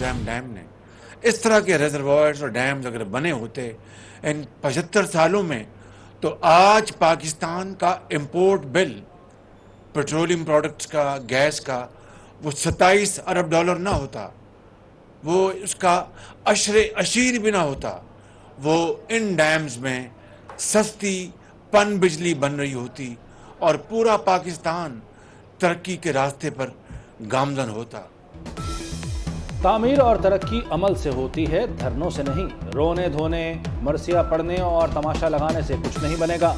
इंतजाम डैम ने। इस तरह के रिजर्वायर्स और डैम्स अगर बने होते इन 75 सालों में, तो आज पाकिस्तान का इंपोर्ट बिल पेट्रोलियम प्रोडक्ट्स का, गैस का, वो 27 अरब डॉलर ना होता, वो उसका अशरे अशीर भी ना होता। वो इन डैम्स में सस्ती पन बिजली बन रही होती और पूरा पाकिस्तान तरक्की के रास्ते पर गामजन होता। तामीर और तरक्की अमल से होती है, धरनों से नहीं। रोने धोने, मरसिया पढ़ने और तमाशा लगाने से कुछ नहीं बनेगा।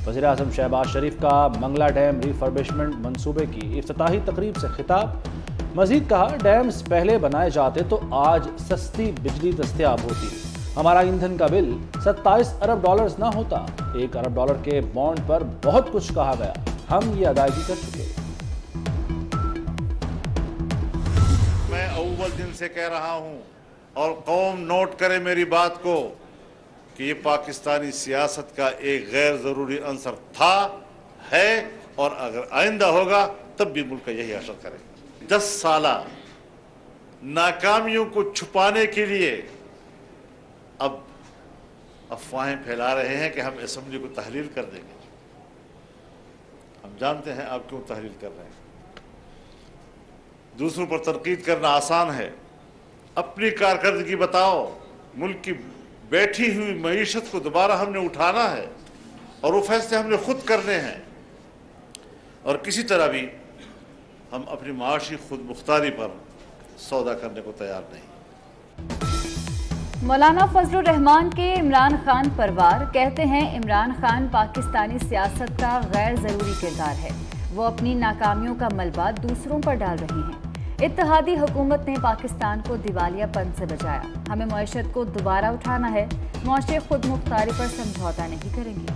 वज़ीर-ए-आज़म शहबाज शरीफ का मंगला डैम रिफर्बिशमेंट मंसूबे की इफ्तिताही तकरीब से खिताब। मजीद कहा, डैम्स पहले बनाए जाते तो आज सस्ती बिजली दस्तयाब होती। हमारा ईंधन का बिल 27 अरब डॉलर्स ना होता। 1 अरब डॉलर के बॉन्ड पर बहुत कुछ कहा गया, हम ये अदायगी कर चुके। मैं अव्वल दिन से कह रहा हूं और कौम नोट करे मेरी बात को कि ये पाकिस्तानी सियासत का एक गैर जरूरी अंसर था, है और अगर आइंदा होगा तब भी मुल्क का यही असर करेगा। 10 साला नाकामियों को छुपाने के लिए अब अफवाहें फैला रहे हैं कि हम असेंबली को तहलील कर देंगे। हम जानते हैं आप क्यों तहलील कर रहे हैं। दूसरों पर तनकीद करना आसान है, अपनी कारकर्दगी बताओ। मुल्क की बैठी हुई मईशत को दोबारा हमने उठाना है और वो फैसले हमने खुद करने हैं और किसी तरह भी हम अपनी माशी खुद मुख्तारी पर सौदा करने को तैयार नहीं। मौलाना फजलुर रहमान के इमरान खान परवार कहते हैं, इमरान खान पाकिस्तानी सियासत का गैर ज़रूरी किरदार है। वो अपनी नाकामियों का मलबा दूसरों पर डाल रहे हैं। इत्तेहादी हुकूमत ने पाकिस्तान को दिवालियापन से बचाया। हमें मईशत को दोबारा उठाना है। मुआशरे खुद मुख्तारी पर समझौता नहीं करेंगे।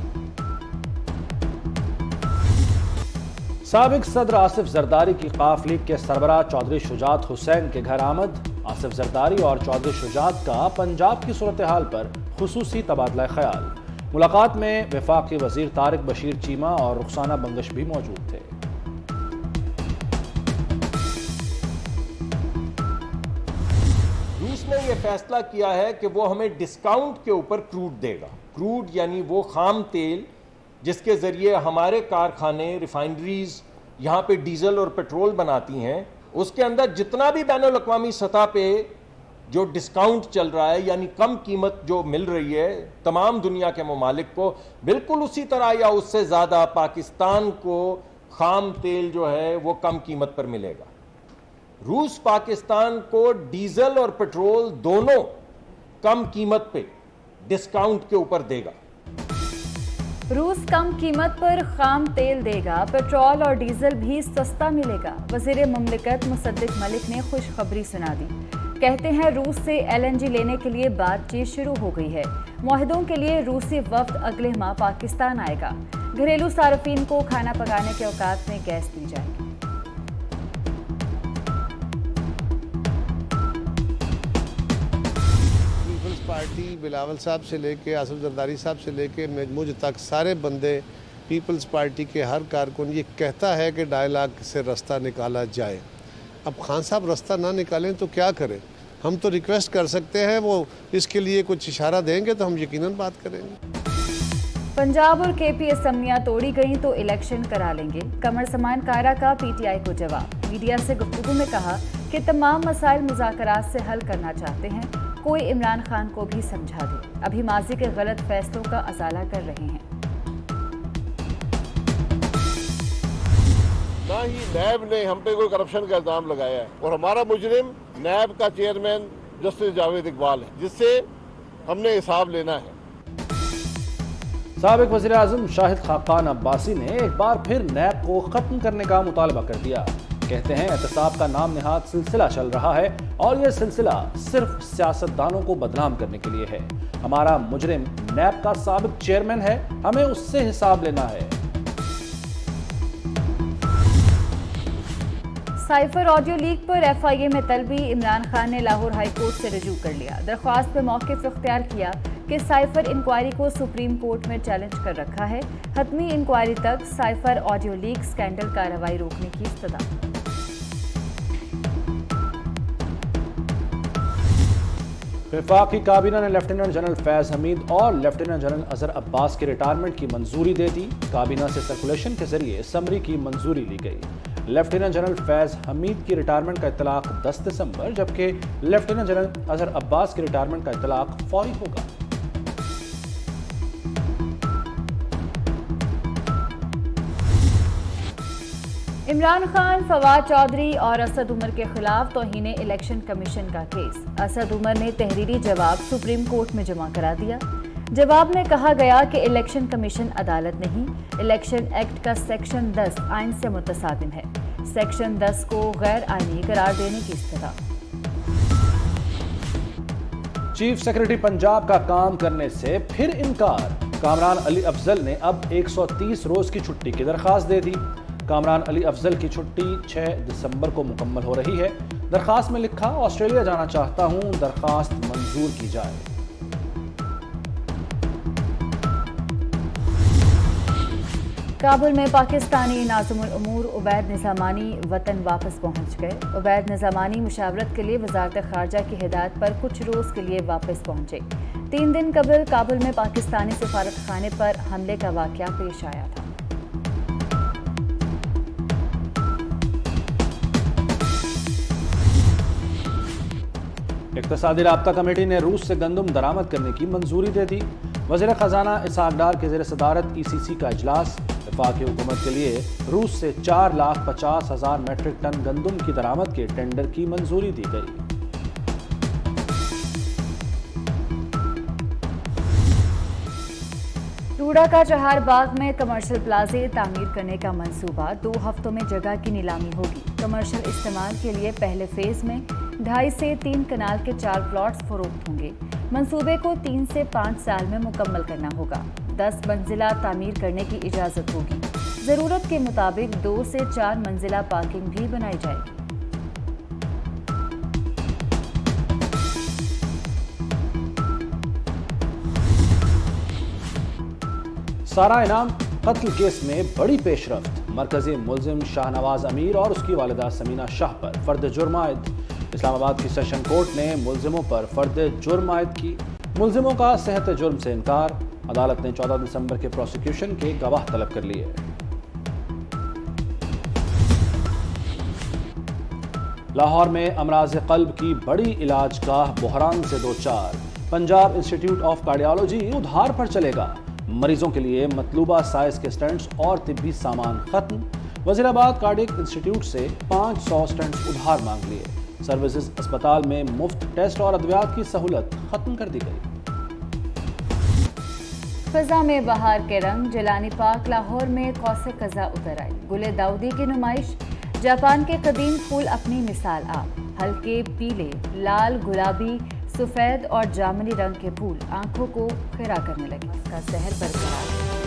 साबिक सदर आसिफ जरदारी की काफ लीग के सरबराह चौधरी शुजात हुसैन के घर आमद। आसिफ जरदारी और चौधरी शुजात का पंजाब की सूरत हाल पर खुसूसी तबादला ख्याल। मुलाकात में वफाकी वजीर तारिक बशीर चीमा और रुखसाना बंगश भी मौजूद थे। रूस ने यह फैसला किया है कि वो हमें डिस्काउंट के ऊपर क्रूड देगा। क्रूड यानी वो खाम तेल जिसके ज़रिए हमारे कारखाने, रिफाइनरीज यहाँ पे डीजल और पेट्रोल बनाती हैं, उसके अंदर जितना भी बैनुल अक़वामी सतह पे जो डिस्काउंट चल रहा है, यानी कम कीमत जो मिल रही है तमाम दुनिया के ममालिक को, बिल्कुल उसी तरह या उससे ज़्यादा पाकिस्तान को खाम तेल जो है वो कम कीमत पर मिलेगा। रूस पाकिस्तान को डीजल और पेट्रोल दोनों कम कीमत पे डिस्काउंट के ऊपर देगा। रूस कम कीमत पर खाम तेल देगा, पेट्रोल और डीजल भी सस्ता मिलेगा। वज़ीर मुमलिकत मुसद्दिक मलिक ने खुशखबरी सुना दी। कहते हैं, रूस से LNG लेने के लिए बातचीत शुरू हो गई है। मुआहिदों के लिए रूसी वफ्द अगले माह पाकिस्तान आएगा। घरेलू सार्फिन को खाना पकाने के औकात में गैस दी जाएगी। पार्टी बिलावल साहब से लेके आसिफ जरदारी साहब से लेके मुझ तक सारे बंदे, पीपल्स पार्टी के हर कारकुन ये कहता है कि डायलॉग से रास्ता निकाला जाए। अब खान साहब रास्ता ना निकालें तो क्या करें? हम तो रिक्वेस्ट कर सकते हैं, वो इसके लिए कुछ इशारा देंगे तो हम यकीनन बात करेंगे। पंजाब और KP असम्बलियां तोड़ी गईं तो इलेक्शन करा लेंगे। कमर समान कायरा का PTI को जवाब। मीडिया से गुफ्तगू में कहा कि तमाम मसाइल मुज़ाकरात से हल करना चाहते हैं, कोई इमरान खान को भी समझा दे। अभी माजी के गलत फैसलों का अजाला कर रहे हैं। ना ही नैब ने हम पे कोई करप्शन का इल्जाम लगाया है और हमारा मुजरिम नैब का चेयरमैन जस्टिस जावेद इकबाल है, जिससे हमने हिसाब लेना है। साबिक वज़ीर आज़म शाहिद खाकान अब्बासी ने एक बार फिर नैब को खत्म करने का मुतालबा कर दिया। कहते हैं, एहतसाब का नाम निहाद सिलसिला चल रहा है और यह सिलसिला सिर्फ सियासतदानों को बदनाम करने के लिए है। हमारा मुजरिम नैब का साबिक चेयरमैन है, हमें उससे हिसाब लेना है। साइफर ऑडियो लीक पर FIA में तलबी। इमरान खान ने लाहौर हाई कोर्ट से रजू कर लिया। दरख्वास्त पर मौक़िफ़ इख्तियार किया कि साइफर इंक्वायरी को सुप्रीम कोर्ट में चैलेंज कर रखा है। हतमी इंक्वायरी तक साइफर ऑडियो लीक स्कैंडल कार्रवाई रोकने की इस्तदा। वफाकी काबीना ने लेफ्टिनेंट जनरल फैज हमीद और लेफ्टिनेंट जनरल अजहर अब्बास की रिटायरमेंट की मंजूरी दे दी। काबीना से सर्कुलेशन के जरिए समरी की मंजूरी ली गई। लेफ्टिनेंट जनरल फैज हमीद की रिटायरमेंट का इतलाक 10 दिसंबर, जबकि लेफ्टिनेंट जनरल अजहर अब्बास की रिटायरमेंट का इतलाक फौरी होगा। इमरान खान, फवाद चौधरी और असद उमर के खिलाफ तौहीन इलेक्शन कमीशन का केस। असद उमर ने तहरीरी जवाब सुप्रीम कोर्ट में जमा करा दिया। जवाब में कहा गया कि इलेक्शन कमीशन अदालत नहीं, इलेक्शन एक्ट का सेक्शन 10 आइन से मुतसादिम है। सेक्शन 10 को गैर आईनी करार देने की इस्तदा। चीफ सेक्रेटरी पंजाब का काम करने से फिर इनकार। कामरान अली अफजल ने अब 130 रोज की छुट्टी की दरख्वास्त दे दी। कामरान अली अफजल की छुट्टी 6 दिसंबर को मुकम्मल हो रही है। दरख्वास्त में लिखा, ऑस्ट्रेलिया जाना चाहता हूं, दरख्वास्त मंजूर की जाए। काबुल में पाकिस्तानी नाज़िमुल उमूर उबैद निज़ामानी वतन वापस पहुंच गए। उबैद निज़ामानी मुशावरत के लिए वज़ारत ख़ारजा की हिदायत पर कुछ रोज़ के लिए वापस पहुंचे। 3 दिन कबल काबुल में पाकिस्तानी सफारत खाने पर हमले का वाक़या पेश आया था। इक़्तिसादी राब्ता कमेटी ने रूस से गंदम दरामद करने की मंजूरी दे दी। वज़ीर ख़जाना इसहाक़ डार के ज़ेर सदारत ECC का इजलास। वफाकी हुकूमत के लिए रूस से 4,50,000 मेट्रिक टन गंदम की दरामद के टेंडर की मंजूरी दी गई। टूडा का चहार बाग में कमर्शियल प्लाजे तामीर करने का मंसूबा। 2 हफ्तों में जगह की नीलामी होगी। कमर्शियल इस्तेमाल के लिए पहले फेज में 2.5 से 3 कनाल के 4 प्लॉट्स फरोख्त होंगे। मंसूबे को 3 से 5 साल में मुकम्मल करना होगा। 10 मंजिला तामीर करने की इजाज़त होगी। ज़रूरत के मुताबिक 2 से 4 मंजिला पार्किंग भी बनाई जाएगी। सारा इनाम कत्ल केस में बड़ी पेशरफ्त। मरकजी मुलजिम शाहनवाज अमीर और उसकी वालिदा समीना शाह पर फर्द जुर्म आयद। इस्लामाबाद की सेशन कोर्ट ने मुलजिमों पर फर्द जुर्म आयद की। मुलजिमों का सेहत जुर्म से इनकार। अदालत ने 14 दिसंबर के प्रोसिक्यूशन के गवाह तलब कर लिए। लाहौर में अमराज क़ल्ब की बड़ी इलाजगाह बहरान से दो चार। पंजाब इंस्टीट्यूट ऑफ कार्डियोलॉजी उधार पर चलेगा। मरीजों के लिए मतलूबा साइज के स्टेंट्स और तिब्बी सामान खत्म। वजीराबाद कार्डियक इंस्टीट्यूट से 500 स्टेंट्स उधार मांग लिए। सर्विसेज अस्पताल में मुफ्त टेस्ट और अद्वियात की सहूलत खत्म कर दी गई। फ़ज़ा में बहार के रंग। जिलानी पार्क लाहौर में कौसे क़ज़ा उतर आई। गुले दाऊदी की नुमाइश। जापान के कदीम फूल अपनी मिसाल आप। हल्के पीले, लाल, गुलाबी, सफ़ेद और जामुनी रंग के फूल आंखों को खिरा करने लगे। इसका सहर बरकरार है।